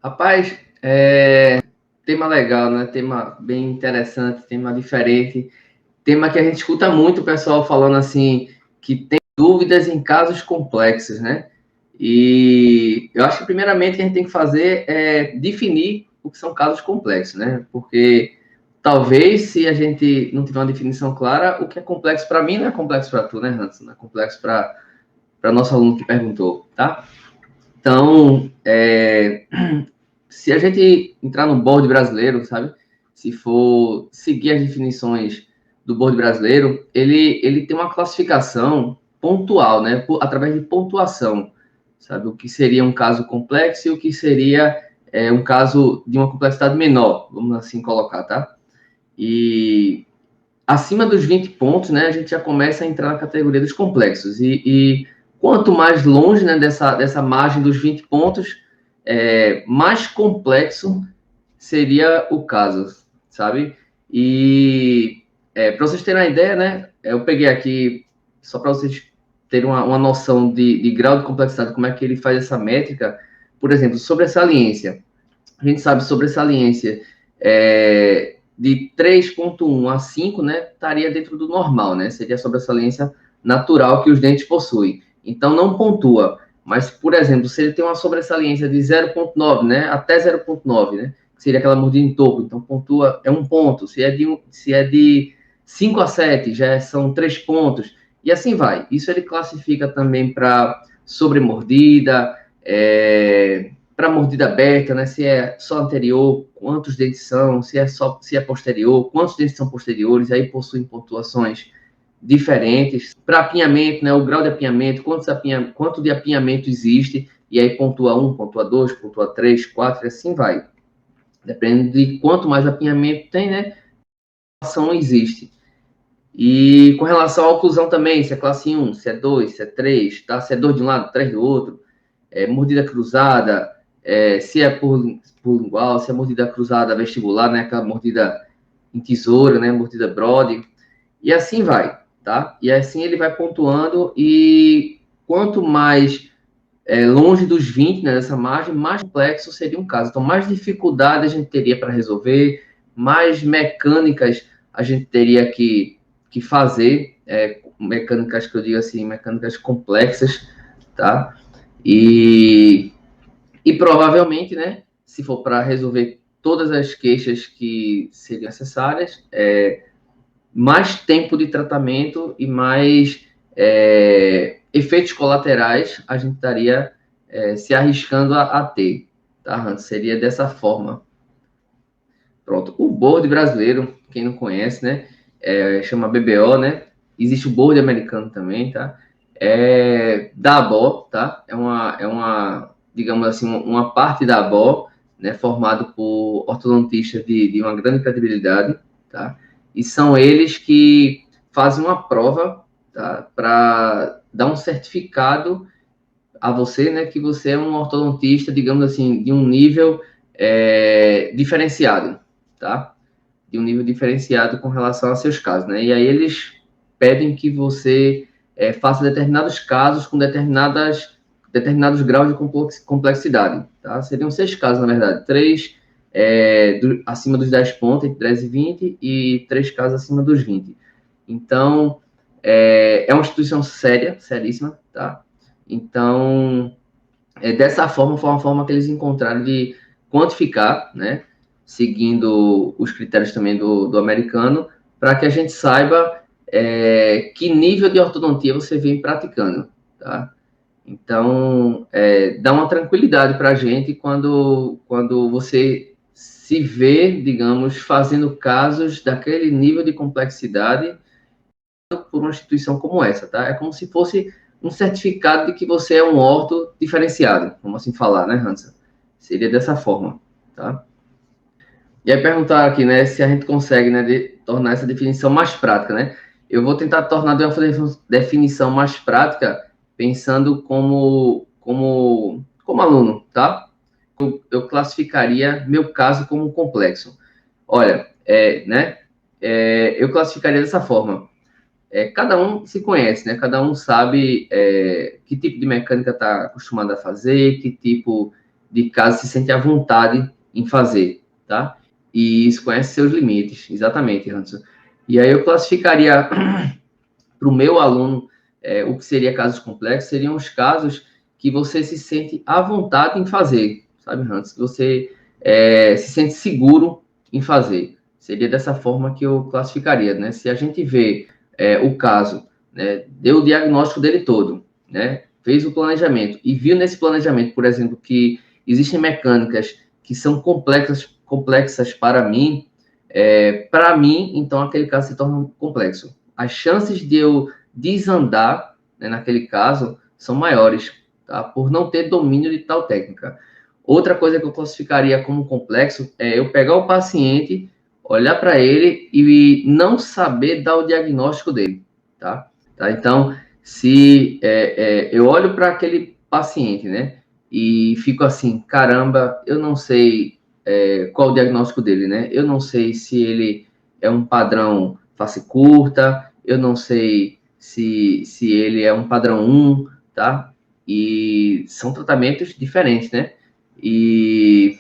Rapaz, tema legal, né? Tema bem interessante, tema diferente, tema que a gente escuta muito o pessoal falando assim, que tem dúvidas em casos complexos, né? E eu acho que primeiramente o que a gente tem que fazer é definir o que são casos complexos, né? Porque talvez se a gente não tiver uma definição clara, o que é complexo para mim não é complexo para tu, né, Hans? Não é complexo para nosso aluno que perguntou, tá? Então, se a gente entrar no board brasileiro, sabe? Se for seguir as definições do board brasileiro, ele tem uma classificação pontual, né? Através de pontuação, sabe? O que seria um caso complexo e o que seria um caso de uma complexidade menor, vamos assim colocar, tá? E acima dos 20 pontos, né, a gente já começa a entrar na categoria dos complexos. E quanto mais longe, né, dessa margem dos 20 pontos, mais complexo seria o caso, sabe? E para vocês terem uma ideia, né, eu peguei aqui, só para vocês terem uma noção de grau de complexidade, como é que ele faz essa métrica. Por exemplo, sobressaliência. A gente sabe sobressaliência de 3,1 a 5, né, estaria dentro do normal, né? Seria a sobressaliência natural que os dentes possuem. Então, não pontua. Mas, por exemplo, se ele tem uma sobressaliência de 0,9, né, até 0,9, né, que seria aquela mordida em topo, então pontua é 1 ponto. Se é de 5 a 7, já são 3 pontos. E assim vai. Isso ele classifica também para sobremordida, para mordida aberta, né? Se é só anterior, quantos dentes são, se é posterior, quantos dentes são posteriores, aí possuem pontuações diferentes. Para apinhamento, né? O grau de apinhamento, quanto de apinhamento existe, e aí pontua 1, pontua 2, pontua 3, 4, e assim vai. Dependendo de quanto mais apinhamento tem, né? A ação existe. E com relação à oclusão também, se é classe 1, se é 2, se é 3, tá? Se é 2 de um lado, 3 do outro, mordida cruzada, se é por lingual, se é mordida cruzada vestibular, né? Aquela mordida em tesoura, né? Mordida Brody, e assim vai, tá? E assim ele vai pontuando, e quanto mais longe dos 20, né, dessa margem, mais complexo seria um caso. Então, mais dificuldade a gente teria para resolver, mais mecânicas a gente teria que fazer, mecânicas que eu digo assim, mecânicas complexas, tá? E provavelmente, né, se for para resolver todas as queixas que seriam necessárias, mais tempo de tratamento e mais efeitos colaterais a gente estaria se arriscando a ter, tá, Hans? Seria dessa forma. Pronto. O board brasileiro, quem não conhece, né, chama BBO, né? Existe o board americano também, tá? Da ABO, tá? É uma, digamos assim, uma parte da ABO, né, formado por ortodontistas de uma grande credibilidade, tá? E são eles que fazem uma prova, tá? Para dar um certificado a você, né, que você é um ortodontista, digamos assim, de um nível diferenciado, tá? De um nível diferenciado com relação a seus casos, né? E aí eles pedem que você faça determinados casos com determinados graus de complexidade, tá? Seriam 6 casos, na verdade. 3 acima dos 10 pontos, entre 10 e 20, e 3 casos acima dos 20. Então, é uma instituição séria, seríssima, tá? Então, dessa forma, foi uma forma que eles encontraram de quantificar, né? Seguindo os critérios também do americano, para que a gente saiba que nível de ortodontia você vem praticando, tá? Então, dá uma tranquilidade para a gente quando você se vê, digamos, fazendo casos daquele nível de complexidade por uma instituição como essa, tá? É como se fosse um certificado de que você é um orto diferenciado, vamos assim falar, né, Hansa? Seria dessa forma, tá? E aí perguntar aqui, né, se a gente consegue, né, tornar essa definição mais prática, né? Eu vou tentar tornar uma definição mais prática pensando como aluno, tá? Eu classificaria meu caso como complexo. Olha, né? Eu classificaria dessa forma. Cada um se conhece, né? Cada um sabe que tipo de mecânica está acostumado a fazer, que tipo de caso se sente à vontade em fazer, tá? E isso conhece seus limites, exatamente, Hanson. E aí eu classificaria para o meu aluno o que seria casos complexos, seriam os casos que você se sente à vontade em fazer, sabe, Hanson? Que você se sente seguro em fazer. Seria dessa forma que eu classificaria, né? Se a gente vê o caso, né, deu o diagnóstico dele todo, né, fez o planejamento e viu nesse planejamento, por exemplo, que existem mecânicas que são complexas para mim, então aquele caso se torna complexo. As chances de eu desandar, né, naquele caso, são maiores, tá? Por não ter domínio de tal técnica. Outra coisa que eu classificaria como complexo é eu pegar o paciente, olhar para ele e não saber dar o diagnóstico dele, tá? Então, se eu olho para aquele paciente, né, e fico assim, caramba, eu não sei qual o diagnóstico dele, né? Eu não sei se ele é um padrão face curta, eu não sei se ele é um padrão 1, tá? E são tratamentos diferentes, né? E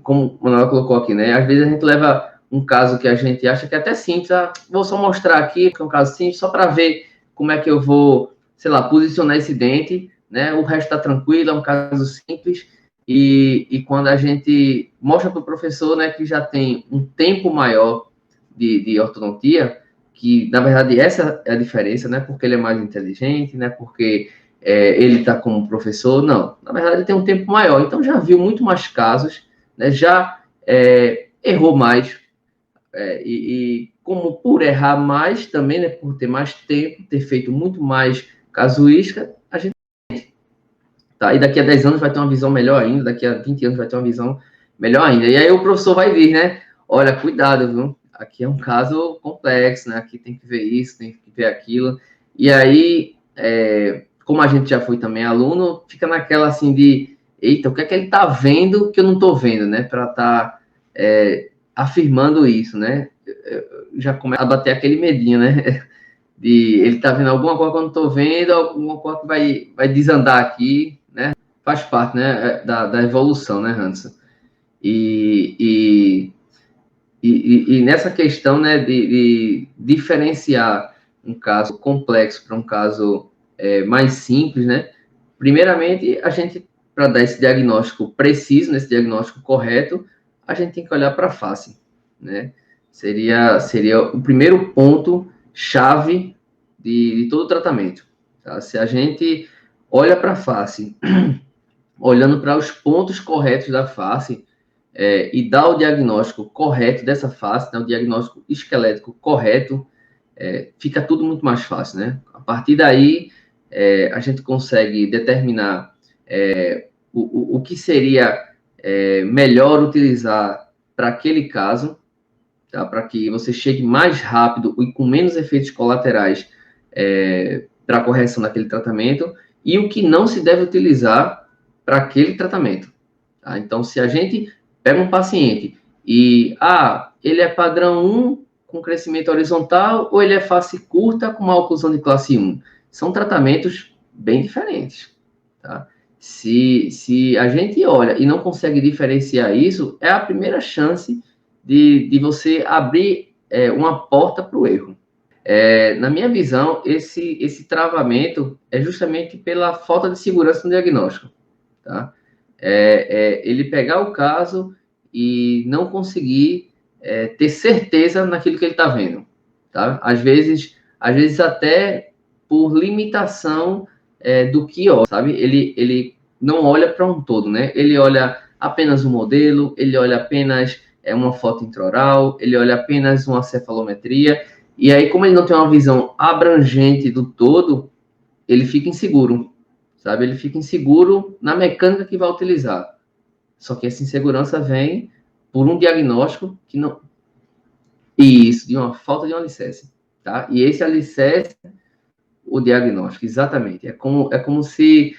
como o Manuel colocou aqui, né? Às vezes a gente leva um caso que a gente acha que é até simples, vou só mostrar aqui, que é um caso simples, só para ver como é que eu vou, sei lá, posicionar esse dente, né? O resto está tranquilo, é um caso simples. E quando a gente mostra para o professor, né, que já tem um tempo maior de ortodontia, que na verdade essa é a diferença, né? Porque ele é mais inteligente, né? Porque ele está como professor, não. Na verdade, ele tem um tempo maior, então já viu muito mais casos, né? Já errou mais, e como por errar mais também, né? Por ter mais tempo, ter feito muito mais casuística, a gente tá? E daqui a 10 anos vai ter uma visão melhor ainda, daqui a 20 anos vai ter uma visão melhor ainda. E aí o professor vai vir, né? Olha, cuidado, viu? Aqui é um caso complexo, né? Aqui tem que ver isso, tem que ver aquilo. E aí, como a gente já foi também aluno, fica naquela assim de, eita, o que é que ele tá vendo que eu não tô vendo, né? Para estar afirmando isso, né? Já começa a bater aquele medinho, né? De ele tá vendo alguma coisa que eu não tô vendo, alguma coisa que vai desandar aqui, né? Faz parte, né, da evolução, né, Hanson? E nessa questão, né, de diferenciar um caso complexo para um caso mais simples, né? Primeiramente, a gente, para dar esse diagnóstico preciso, nesse diagnóstico correto, a gente tem que olhar para a face, né? Seria o primeiro ponto chave de todo o tratamento, tá? Se a gente olha para a face, olhando para os pontos corretos da face, e dá o diagnóstico correto dessa face, né, o diagnóstico esquelético correto, fica tudo muito mais fácil, né? A partir daí, a gente consegue determinar o que seria melhor utilizar para aquele caso, tá? Para que você chegue mais rápido e com menos efeitos colaterais para a correção daquele tratamento, e o que não se deve utilizar para aquele tratamento. Tá? Então, se a gente pega um paciente e, ele é padrão 1 com crescimento horizontal ou ele é face curta com uma oclusão de classe 1, são tratamentos bem diferentes, tá? Se a gente olha e não consegue diferenciar isso, é a primeira chance de você abrir uma porta para o erro. Na minha visão, esse travamento é justamente pela falta de segurança no diagnóstico, tá? Ele pegar o caso e não conseguir ter certeza naquilo que ele está vendo, tá? Às vezes até por limitação do que olha, sabe? Ele não olha para um todo, né? Ele olha apenas o modelo, ele olha apenas uma foto intraoral, ele olha apenas uma cefalometria, e aí, como ele não tem uma visão abrangente do todo, ele fica inseguro, sabe? Ele fica inseguro na mecânica que vai utilizar. Só que essa insegurança vem por um diagnóstico que não... Isso, de uma falta de um alicerce, tá? E esse alicerce, o diagnóstico, exatamente. É como se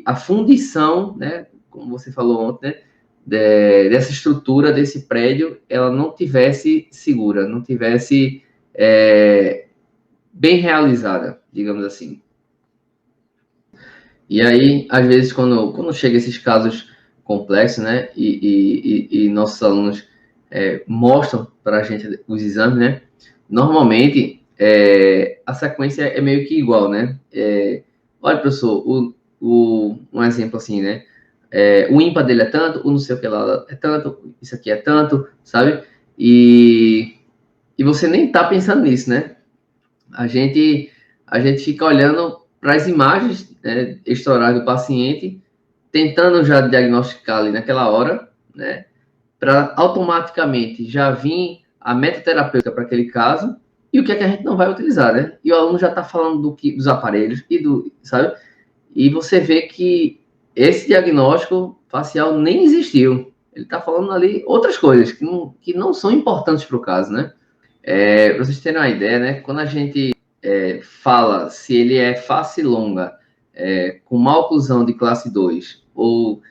a fundição, né, como você falou ontem, né, dessa estrutura, desse prédio, ela não tivesse segura, não tivesse bem realizada, digamos assim. E aí, às vezes, quando chega esses casos complexos, né, e nossos alunos mostram para a gente os exames, né, normalmente a sequência é meio que igual, né? Olha, professor, um exemplo assim, né? O ímpar dele é tanto, o não sei o que lá é tanto, isso aqui é tanto, sabe? E você nem tá pensando nisso, né? A gente, a gente fica olhando para as imagens, né, extraorais do paciente, tentando já diagnosticar ali naquela hora, né? Para automaticamente já vir a metoterapêutica para aquele caso e o que é que a gente não vai utilizar, né? E o aluno já está falando dos aparelhos e sabe? E você vê que esse diagnóstico facial nem existiu. Ele está falando ali outras coisas que não são importantes para o caso, né? Para vocês terem uma ideia, né? Quando a gente fala se ele é face longa, com má oclusão de classe 2 ou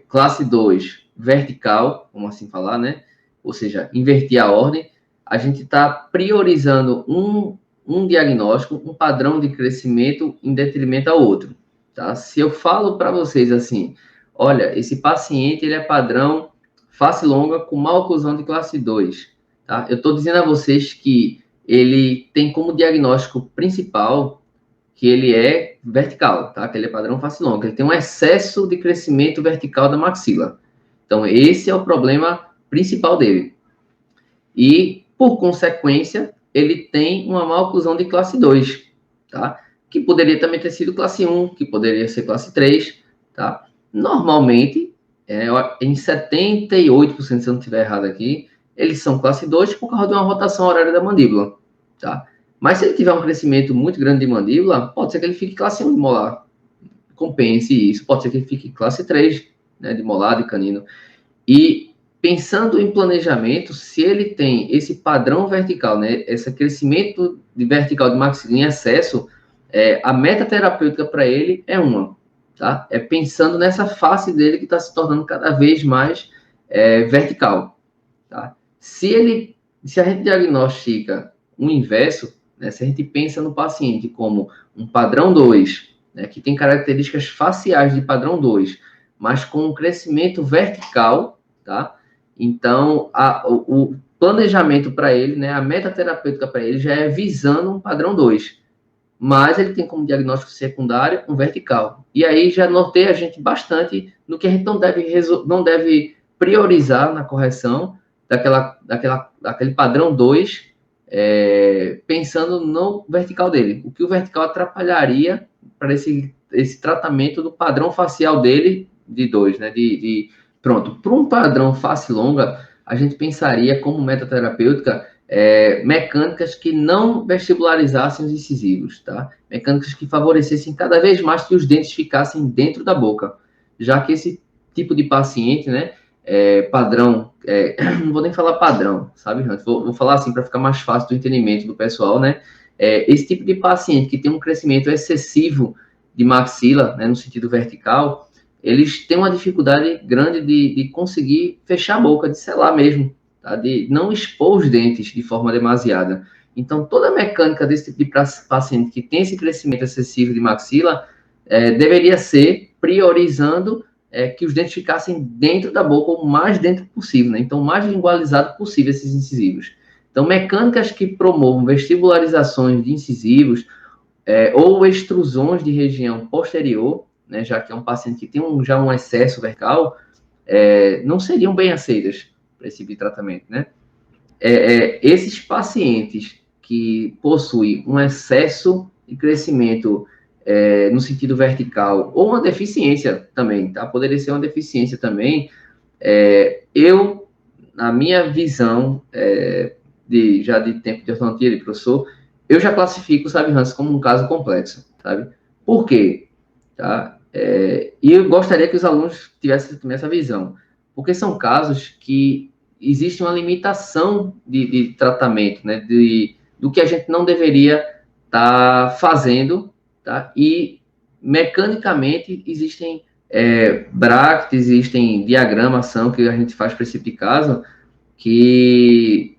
classe 2 vertical, como assim falar, né? Ou seja, inverter a ordem, a gente está priorizando um diagnóstico, um padrão de crescimento em detrimento ao outro, tá? Se eu falo para vocês assim, olha, esse paciente ele é padrão face longa com má oclusão de classe 2, tá? Eu estou dizendo a vocês que ele tem como diagnóstico principal que ele é vertical, tá? Que ele é padrão face longa, ele tem um excesso de crescimento vertical da maxila. Então, esse é o problema principal dele. E, por consequência, ele tem uma má oclusão de classe 2, tá? Que poderia também ter sido classe 1, que poderia ser classe 3, tá? Normalmente, em 78%, se eu não estiver errado aqui, eles são classe 2 por causa de uma rotação horária da mandíbula, tá? Mas se ele tiver um crescimento muito grande de mandíbula, pode ser que ele fique classe 1 de molar. Compense isso. Pode ser que ele fique classe 3, né, de molar, de canino. E pensando em planejamento, se ele tem esse padrão vertical, né, esse crescimento de vertical de maxila em excesso, a meta terapêutica para ele é uma, tá? É pensando nessa face dele que está se tornando cada vez mais vertical, tá? Se a gente diagnostica um inverso, né, se a gente pensa no paciente como um padrão 2, né, que tem características faciais de padrão 2, mas com um crescimento vertical, tá? Então, o planejamento para ele, né, a meta terapêutica para ele já é visando um padrão 2, mas ele tem como diagnóstico secundário um vertical. E aí já norteia a gente bastante no que a gente não deve priorizar na correção daquele padrão 2, pensando no vertical dele. O que o vertical atrapalharia para esse tratamento do padrão facial dele de 2, né? Pronto, para um padrão face longa, a gente pensaria como metaterapêutica mecânicas que não vestibularizassem os incisivos, tá? Mecânicas que favorecessem cada vez mais que os dentes ficassem dentro da boca, já que esse tipo de paciente, né, padrão, não vou nem falar padrão, sabe, Hans? Vou falar assim para ficar mais fácil do entendimento do pessoal, né? Esse tipo de paciente que tem um crescimento excessivo de maxila, né, no sentido vertical, eles têm uma dificuldade grande de conseguir fechar a boca, de selar mesmo, tá? De não expor os dentes de forma demasiada. Então, toda a mecânica desse tipo de paciente que tem esse crescimento excessivo de maxila deveria ser priorizando que os dentes ficassem dentro da boca, o mais dentro possível, né? Então, o mais lingualizado possível esses incisivos. Então, mecânicas que promovam vestibularizações de incisivos ou extrusões de região posterior, né, já que é um paciente que tem já um excesso vertical, não seriam bem aceitas para esse tipo de tratamento, né? Esses pacientes que possuem um excesso de crescimento no sentido vertical, ou uma deficiência também, tá? Poderia ser uma deficiência também. Na minha visão, já de tempo de ortodontia, de professor, eu já classifico, sabe, Hans, como um caso complexo, sabe? Por quê? Tá? E eu gostaria que os alunos tivessem também essa visão, porque são casos que existe uma limitação de tratamento, né? Do que a gente não deveria estar fazendo, tá? E mecanicamente existem brackets, existem diagramação que a gente faz para esse tipo de caso que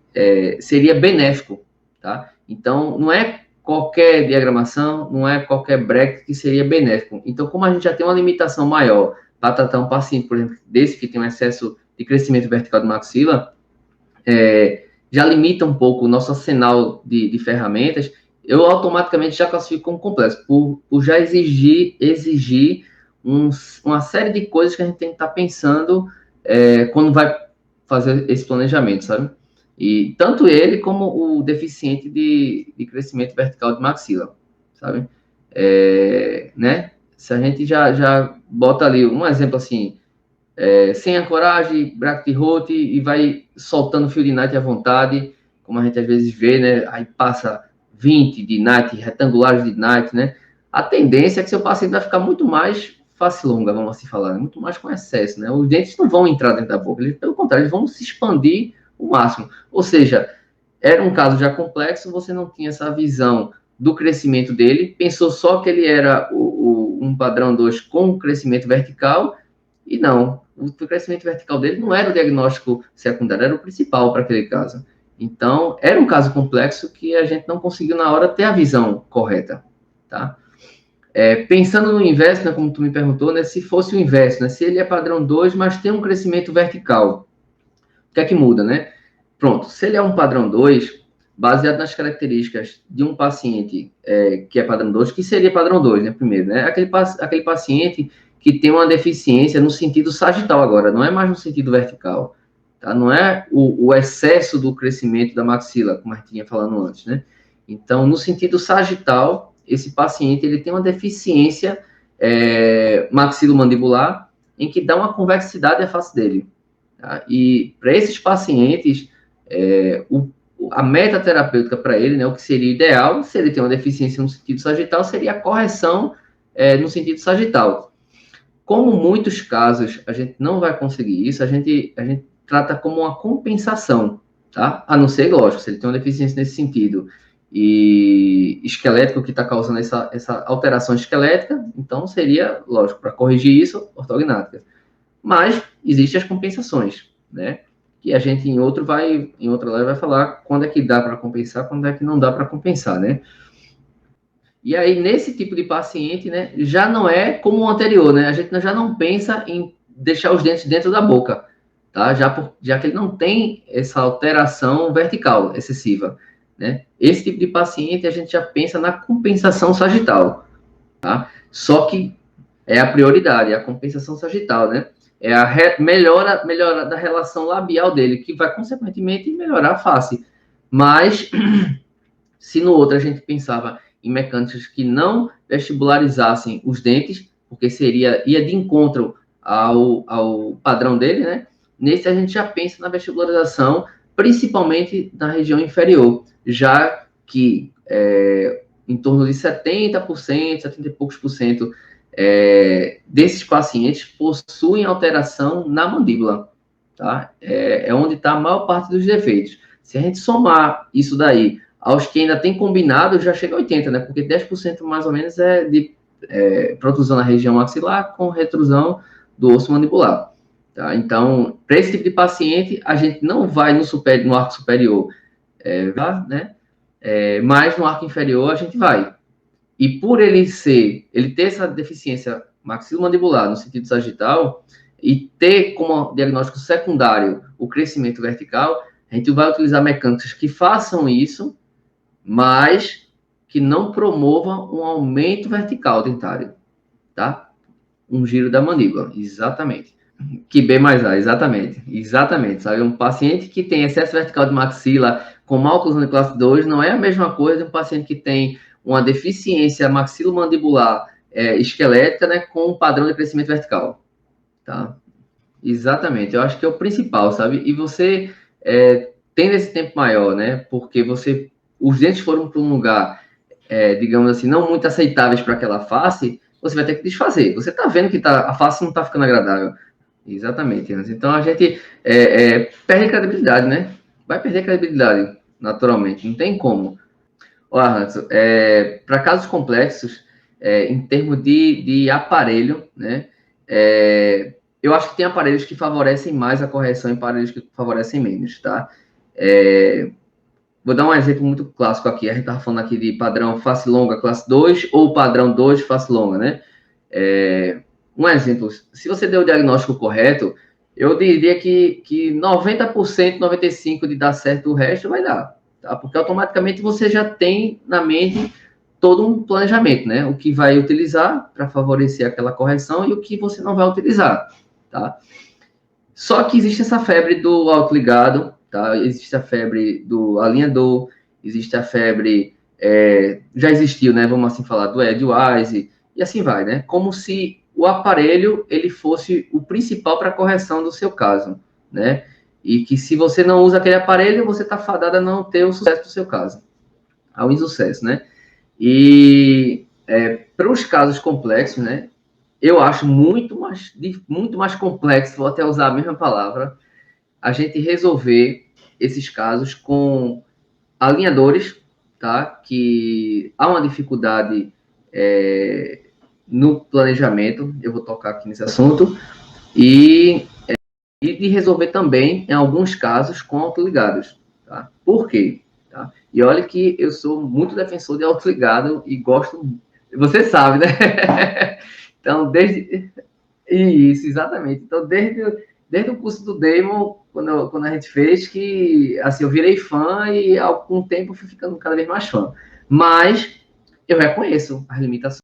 seria benéfico, tá? Então, não é qualquer diagramação, não é qualquer bracket que seria benéfico. Então, como a gente já tem uma limitação maior para tratar um paciente, por exemplo, desse que tem um excesso de crescimento vertical de maxila, já limita um pouco o nosso arsenal de ferramentas, eu automaticamente já classifico como complexo, por já exigir uma série de coisas que a gente tem que estar pensando quando vai fazer esse planejamento, sabe? E tanto ele como o deficiente de crescimento vertical de maxila, sabe? Né? Se a gente já bota ali um exemplo assim, sem ancoragem, bracket rote e vai soltando fio de night à vontade, como a gente às vezes vê, né? Aí passa 20 de night, retangulares de night, né? A tendência é que seu paciente vai ficar muito mais facilonga, vamos assim falar, né? Muito mais com excesso, né? Os dentes não vão entrar dentro da boca, eles, pelo contrário, eles vão se expandir o máximo. Ou seja, era um caso já complexo, você não tinha essa visão do crescimento dele, pensou só que ele era um padrão 2 com crescimento vertical, e não, o crescimento vertical dele não era o diagnóstico secundário, era o principal para aquele caso. Então, era um caso complexo que a gente não conseguiu na hora ter a visão correta, tá? Pensando no inverso, né, como tu me perguntou, né, se fosse o inverso, né, se ele é padrão 2, mas tem um crescimento vertical, o que é que muda, né? Pronto, se ele é um padrão 2, baseado nas características de um paciente que é padrão 2, que seria padrão 2, né, primeiro, né? Aquele paciente que tem uma deficiência no sentido sagital agora, não é mais no sentido vertical, tá? Não é o excesso do crescimento da maxila, como a gente tinha falando antes, né? Então, no sentido sagital, esse paciente ele tem uma deficiência maxilomandibular em que dá uma convexidade à face dele. Tá? E para esses pacientes, a meta terapêutica para ele, né, o que seria ideal, se ele tem uma deficiência no sentido sagital, seria a correção no sentido sagital. Como muitos casos a gente não vai conseguir isso, a gente trata como uma compensação, tá? A não ser, lógico, se ele tem uma deficiência nesse sentido e esquelético que está causando essa alteração esquelética, então seria, lógico, para corrigir isso, ortognática. Mas existem as compensações, né? Que a gente em outra live vai falar quando é que dá para compensar, quando é que não dá para compensar, né? E aí, nesse tipo de paciente, né, já não é como o anterior, né? A gente já não pensa em deixar os dentes dentro da boca, tá? Já que ele não tem essa alteração vertical excessiva, né? Esse tipo de paciente, a gente já pensa na compensação sagital, tá? Só que é a prioridade, é a compensação sagital, né? É a melhora da relação labial dele, que vai, consequentemente, melhorar a face. Mas, se no outro a gente pensava em mecânicas que não vestibularizassem os dentes, porque ia de encontro ao padrão dele, né? Nesse a gente já pensa na vestibularização, principalmente na região inferior, já que em torno de 70%, 70 e poucos por cento desses pacientes possuem alteração na mandíbula, tá? É onde está a maior parte dos defeitos. Se a gente somar isso daí aos que ainda tem combinado, já chega a 80, né? Porque 10% mais ou menos é de protrusão na região maxilar com retrusão do osso mandibular. Tá? Então, para esse tipo de paciente, a gente não vai no arco superior, né? Mas no arco inferior a gente vai. E por ele ter essa deficiência maxilomandibular no sentido sagital e ter como diagnóstico secundário o crescimento vertical, a gente vai utilizar mecânicas que façam isso, mas que não promovam um aumento vertical dentário, tá? Um giro da mandíbula, exatamente. Que B mais A, exatamente, sabe? Um paciente que tem excesso vertical de maxila com má oclusão de classe 2 não é a mesma coisa de um paciente que tem uma deficiência maxilomandibular esquelética, né, com um padrão de crescimento vertical, tá? Exatamente, eu acho que é o principal, sabe? E você tendo esse tempo maior, né, porque os dentes foram para um lugar, digamos assim, não muito aceitáveis para aquela face, você vai ter que desfazer. Você tá vendo que a face não tá ficando agradável. Exatamente, Hans. Então a gente perde credibilidade, né? Vai perder credibilidade, naturalmente, não tem como. Olha, Hans, para casos complexos, em termos de aparelho, né? Eu acho que tem aparelhos que favorecem mais a correção e aparelhos que favorecem menos, tá? vou dar um exemplo muito clássico aqui. A gente estava falando aqui de padrão face longa, classe 2, ou padrão 2, face longa, né? Um exemplo, se você deu o diagnóstico correto, eu diria que 90%, 95% de dar certo, o resto vai dar, tá? Porque automaticamente você já tem na mente todo um planejamento, né? O que vai utilizar para favorecer aquela correção e o que você não vai utilizar, tá? Só que existe essa febre do autoligado, tá? Existe a febre do alinhador, existe a febre, já existiu, né? Vamos assim falar, do Edgewise, e assim vai, né? Como se o aparelho ele fosse o principal para a correção do seu caso, né? E que se você não usa aquele aparelho, você está fadado a não ter o sucesso do seu caso, ao insucesso, né? E para os casos complexos, né? Eu acho muito mais complexo, vou até usar a mesma palavra, a gente resolver esses casos com alinhadores, tá? Que há uma dificuldade no planejamento, eu vou tocar aqui nesse assunto, e de resolver também, em alguns casos, com autoligados, tá? Por quê? Tá? E olha que eu sou muito defensor de autoligado e gosto, você sabe, né? Então, desde... Isso, exatamente. Então, desde o curso do Damon, quando a gente fez, que assim, eu virei fã e com o tempo fui ficando cada vez mais fã. Mas eu reconheço as limitações,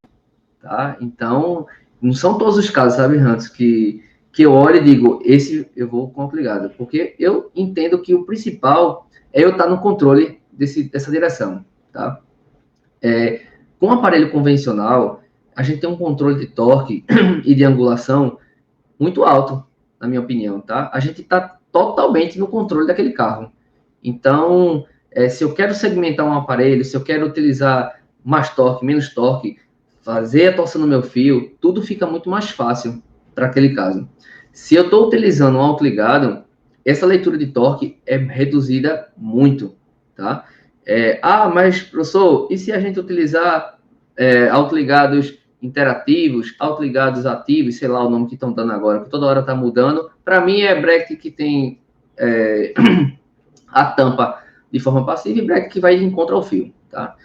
tá? Então, não são todos os casos, sabe, Hans, que eu olho e digo, esse eu vou complicado. Porque eu entendo que o principal é eu estar no controle dessa direção, tá? Com o aparelho convencional, a gente tem um controle de torque e de angulação muito alto, na minha opinião, tá? A gente está totalmente no controle daquele carro. Então, se eu quero segmentar um aparelho, se eu quero utilizar mais torque, menos torque, fazer a torção no meu fio, tudo fica muito mais fácil para aquele caso. Se eu estou utilizando um autoligado, essa leitura de torque é reduzida muito, tá? Mas, professor, e se a gente utilizar autoligados interativos, autoligados ativos, sei lá o nome que estão dando agora, que toda hora está mudando. Para mim é bracket que tem a tampa de forma passiva e bracket que vai de encontro ao fio, tá?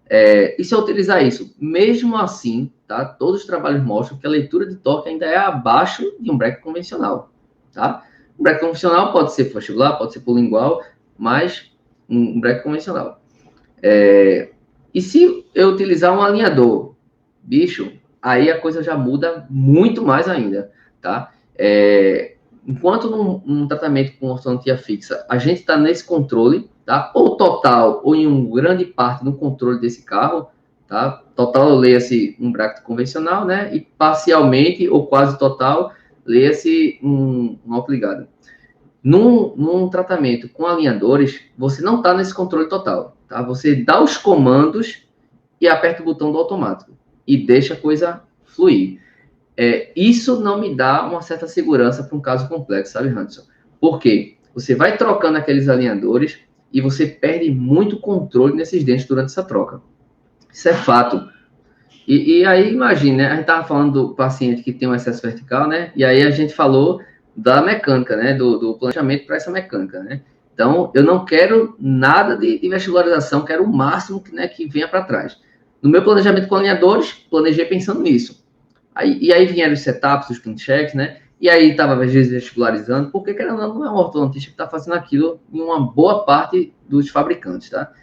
E se eu utilizar isso, mesmo assim, tá? Todos os trabalhos mostram que a leitura de torque ainda é abaixo de um bracket convencional, tá? Um bracket convencional pode ser vestibular, pode ser polingual, mas um bracket convencional. E se eu utilizar um alinhador, bicho, aí a coisa já muda muito mais ainda, tá? Enquanto num tratamento com ortodontia fixa, a gente está nesse controle, tá? Ou total, ou em uma grande parte no controle desse carro, tá? Total, leia-se um bracket convencional, né? E parcialmente, ou quase total, leia-se um autoligado. Num tratamento com alinhadores, você não está nesse controle total, tá? Você dá os comandos e aperta o botão do automático e deixa a coisa fluir. Isso não me dá uma certa segurança para um caso complexo, sabe, Hanson? Por quê? Você vai trocando aqueles alinhadores e você perde muito controle nesses dentes durante essa troca. Isso é fato. E aí, imagine, né? A gente estava falando do paciente que tem um excesso vertical, né? E aí a gente falou da mecânica, né? Do planejamento para essa mecânica, né? Então, eu não quero nada de vestibularização, quero o máximo que venha para trás. No meu planejamento com alinhadores, planejei pensando nisso. E aí vieram os setups, os clean checks, né? E aí estava, às vezes, vestibularizando, porque, querendo ou não é um ortodontista que está fazendo aquilo em uma boa parte dos fabricantes, tá?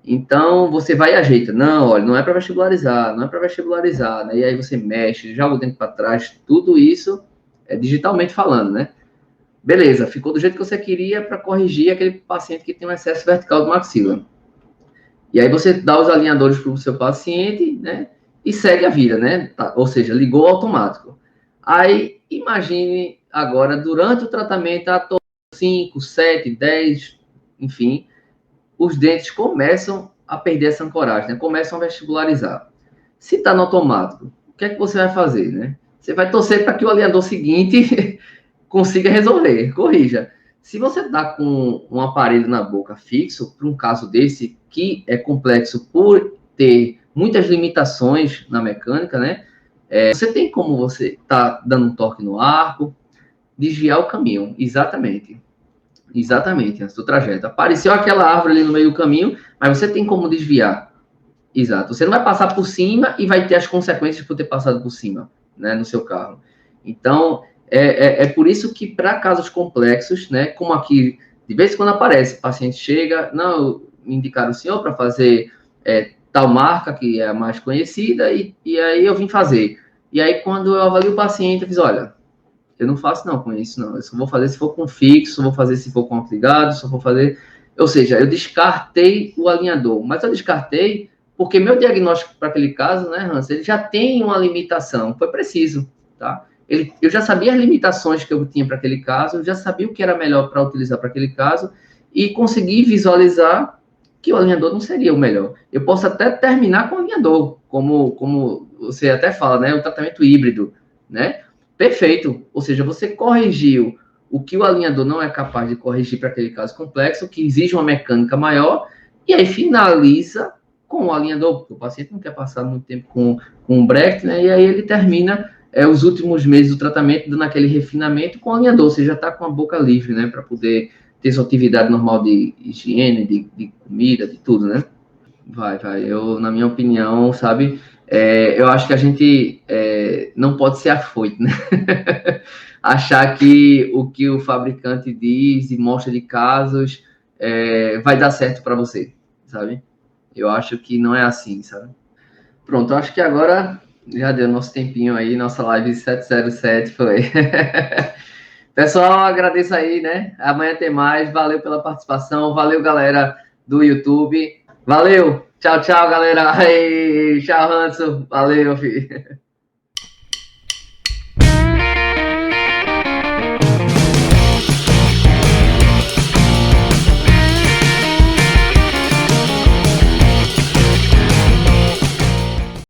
Então, você vai e ajeita. Não, olha, não é para vestibularizar, não é para vestibularizar, né? E aí você mexe, joga o dente para trás, tudo isso digitalmente falando, né? Beleza, ficou do jeito que você queria para corrigir aquele paciente que tem um excesso vertical do maxila. E aí você dá os alinhadores para o seu paciente, né? E segue a vida, né? Tá, ou seja, ligou automático. Aí, imagine agora, durante o tratamento, a 5, 7, 10, enfim, os dentes começam a perder essa ancoragem, né? Começam a vestibularizar. Se está no automático, o que é que você vai fazer, né? Você vai torcer para que o alinhador seguinte consiga resolver, corrija. Se você está com um aparelho na boca fixo, para um caso desse, que é complexo por ter muitas limitações na mecânica, né? Você tem como você tá dando um toque no arco, desviar o caminho, exatamente. Exatamente, antes do trajeto. Apareceu aquela árvore ali no meio do caminho, mas você tem como desviar. Exato. Você não vai passar por cima e vai ter as consequências por ter passado por cima, né, no seu carro. Então, é por isso que para casos complexos, né, como aqui, de vez em quando aparece, o paciente chega, não, me indicaram o senhor para fazer tal marca, que é a mais conhecida, e aí eu vim fazer. E aí, quando eu avalio o paciente, eu fiz, olha, eu não faço não com isso, não. Eu só vou fazer se for com fixo, vou fazer se for com ligado, só vou fazer... Ou seja, eu descartei o alinhador, mas eu descartei porque meu diagnóstico para aquele caso, né, Hans, ele já tem uma limitação, foi preciso, tá? Eu já sabia as limitações que eu tinha para aquele caso, eu já sabia o que era melhor para utilizar para aquele caso e consegui visualizar que o alinhador não seria o melhor. Eu posso até terminar com o alinhador, como você até fala, né, o tratamento híbrido, né? Perfeito. Ou seja, você corrigiu o que o alinhador não é capaz de corrigir para aquele caso complexo, que exige uma mecânica maior, e aí finaliza com o alinhador, porque o paciente não quer passar muito tempo com o Brecht, né? E aí ele termina os últimos meses do tratamento dando aquele refinamento com o alinhador. Você já está com a boca livre, né? Para poder ter sua atividade normal de higiene, de comida, de tudo, né? Vai. Eu, na minha opinião, sabe, eu acho que a gente não pode ser afoito, né? Achar que o que o fabricante diz e mostra de casos vai dar certo para você, sabe? Eu acho que não é assim, sabe? Pronto, acho que agora já deu nosso tempinho aí, nossa live 707 foi. Pessoal, agradeço aí, né? Amanhã tem mais. Valeu pela participação. Valeu, galera do YouTube. Valeu. Tchau, galera. Aí, tchau, Hanson. Valeu, filho.